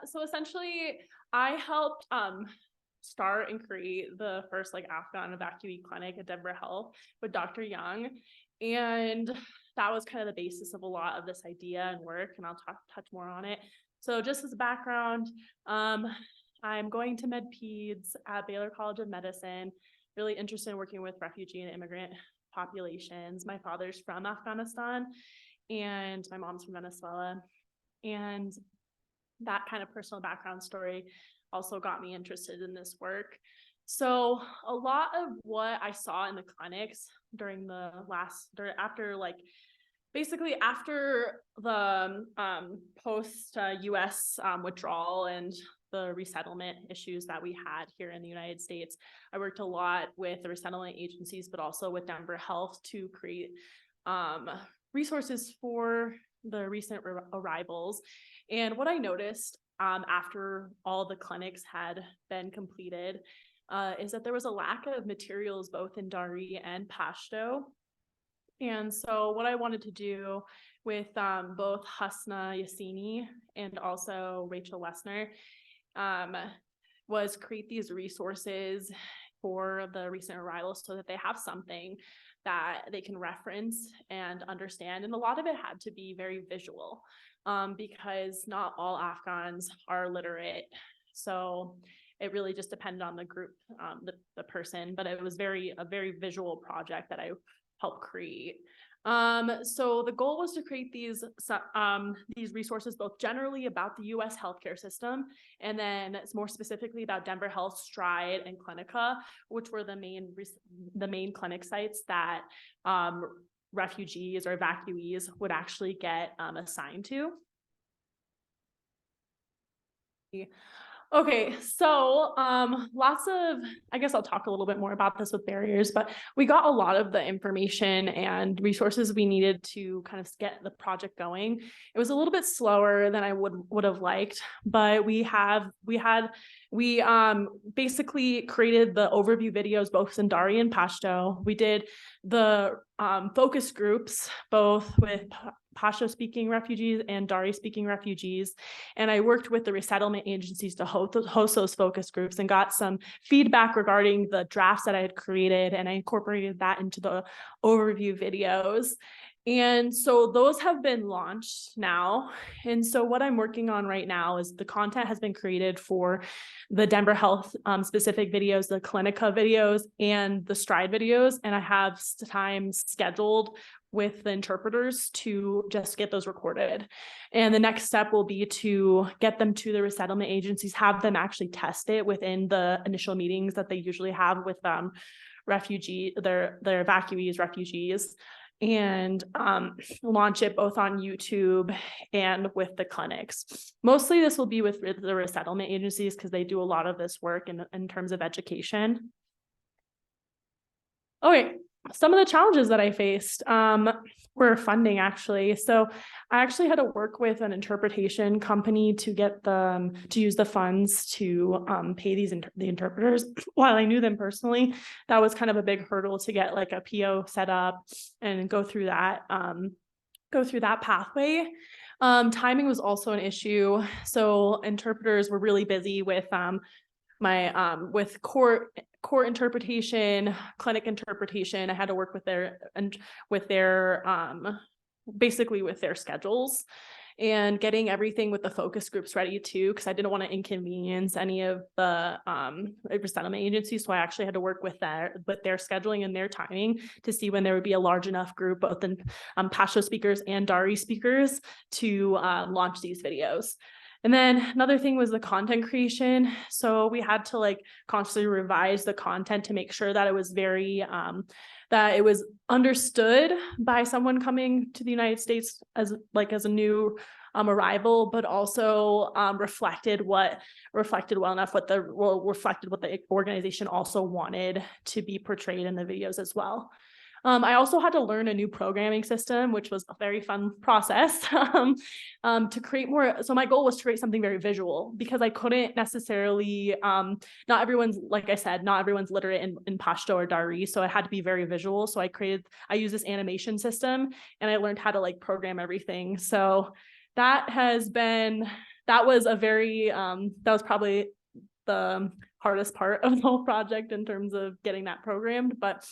So essentially I helped start and create the first like Afghan evacuee clinic at Denver Health with Dr. Young. And that was kind of the basis of a lot of this idea and work, and I'll touch more on it. So just as a background, I'm going to med peds at Baylor College of Medicine, really interested in working with refugee and immigrant populations. My father's from Afghanistan and my mom's from Venezuela. And that kind of personal background story also got me interested in this work. So a lot of what I saw in the clinics during the after the post-US withdrawal and the resettlement issues that we had here in the United States, I worked a lot with the resettlement agencies, but also with Denver Health to create resources for the recent arrivals. And what I noticed after all the clinics had been completed is that there was a lack of materials both in Dari and Pashto. And so what I wanted to do with both Hasna Yassini and also Rachel Wessner was create these resources for the recent arrivals so that they have something that they can reference and understand. And a lot of it had to be very visual because not all Afghans are literate. So it really just depended on the group, the person, but it was a very visual project that I helped create. So the goal was to create these resources, both generally about the U.S. healthcare system, and then more specifically about Denver Health, Stride, and Clinica, which were the main clinic sites that refugees or evacuees would actually get assigned to. Okay, so I guess I'll talk a little bit more about this with barriers, but we got a lot of the information and resources we needed to kind of get the project going. It was a little bit slower than I would have liked, but we basically created the overview videos both in Dari and Pashto. We did the focus groups both with Pashto speaking refugees and Dari speaking refugees. And I worked with the resettlement agencies to host those focus groups and got some feedback regarding the drafts that I had created. And I incorporated that into the overview videos. And so those have been launched now. And so what I'm working on right now is the content has been created for the Denver Health specific videos, the Clinica videos, and the Stride videos. And I have time scheduled with the interpreters to just get those recorded. And the next step will be to get them to the resettlement agencies, have them actually test it within the initial meetings that they usually have with their evacuees, refugees, and launch it both on YouTube and with the clinics. Mostly this will be with the resettlement agencies because they do a lot of this work in terms of education. Okay. Some of the challenges that I faced were funding, actually. So I actually had to work with an interpretation company to get them to use the funds to pay the interpreters. While I knew them personally, that was kind of a big hurdle to get like a PO set up and go through that pathway. Timing was also an issue. So interpreters were really busy with with court interpretation, clinic interpretation. I had to work with basically with their schedules and getting everything with the focus groups ready too, because I didn't want to inconvenience any of the resettlement agencies. So I actually had to work with their scheduling and their timing to see when there would be a large enough group, both in Pashto speakers and Dari speakers, to launch these videos. And then another thing was the content creation. So we had to constantly revise the content to make sure that it was that it was understood by someone coming to the United States as a new arrival, but also reflected what the organization also wanted to be portrayed in the videos as well. I also had to learn a new programming system, which was a very fun process to create more. So my goal was to create something very visual because I couldn't necessarily, not everyone's literate in Pashto or Dari. So it had to be very visual. So I used this animation system and I learned how to program everything. So that has been that was a very, that was probably the hardest part of the whole project in terms of getting that programmed, but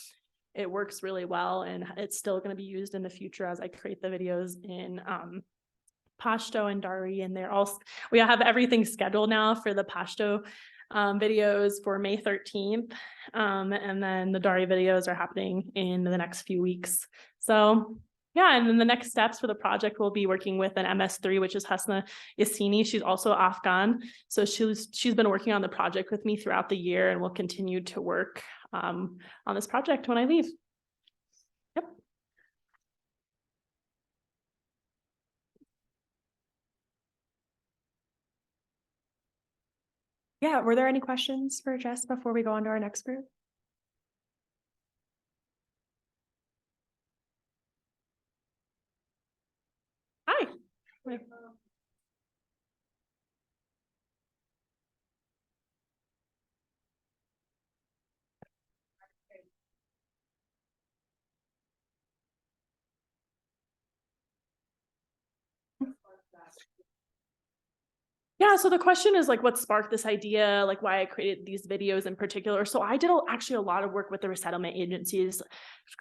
it works really well, and it's still going to be used in the future as I create the videos in Pashto and Dari, and they're all, we have everything scheduled now for the Pashto videos for May 13th. And then the Dari videos are happening in the next few weeks. So yeah, and then the next steps for the project will be working with an MS3, which is Hasna Yassini. She's also Afghan. So she's been working on the project with me throughout the year, and will continue to work on this project when I leave. Yep. Yeah, were there any questions for Jess before we go on to our next group? Hi. Yeah, so the question is like, what sparked this idea, like why I created these videos in particular. So I did actually a lot of work with the resettlement agencies,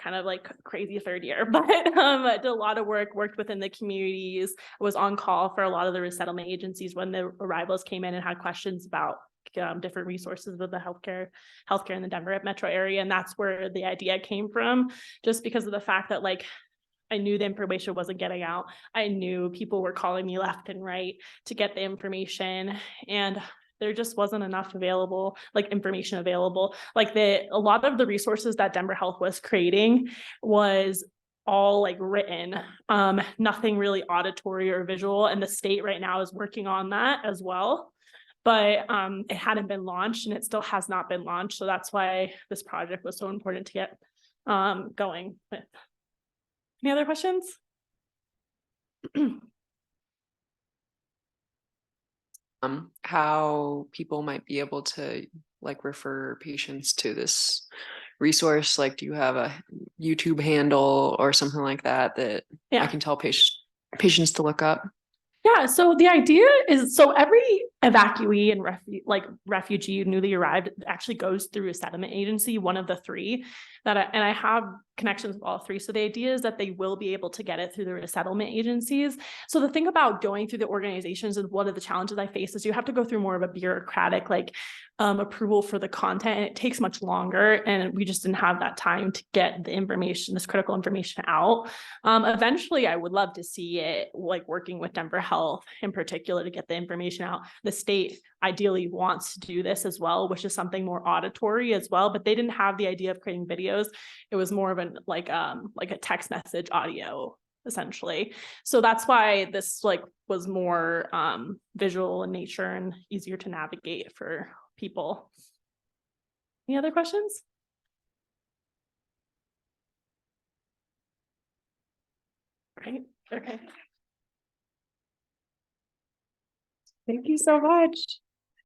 kind of like crazy third year, but I did a lot of worked within the communities, was on call for a lot of the resettlement agencies when the arrivals came in and had questions about different resources with the healthcare in the Denver metro area. And that's where the idea came from, just because of the fact that like, I knew the information wasn't getting out. I knew people were calling me left and right to get the information, and there just wasn't enough available, like information available. Like a lot of the resources that Denver Health was creating was all like written, nothing really auditory or visual. And the state right now is working on that as well. But it hadn't been launched, and it still has not been launched. So that's why this project was so important to get going with. Any other questions? How people might be able to like refer patients to this resource? Like, do you have a YouTube handle or something like that that I can tell patients to look up? Yeah, so the idea is, so every evacuee and refugee newly arrived actually goes through a settlement agency, one of the three and I have connections with all three. So the idea is that they will be able to get it through the resettlement agencies. So the thing about going through the organizations, and one of the challenges I face, is you have to go through more of a bureaucratic approval for the content, and it takes much longer, and we just didn't have that time to get the information, this critical information out. Eventually I would love to see it like working with Denver Health in particular to get the information out. The state ideally wants to do this as well, which is something more auditory as well, but they didn't have the idea of creating videos. It was more of an like a text message audio essentially. So that's why this was more visual in nature and easier to navigate for people. Any other questions? Right. Okay. Thank you so much.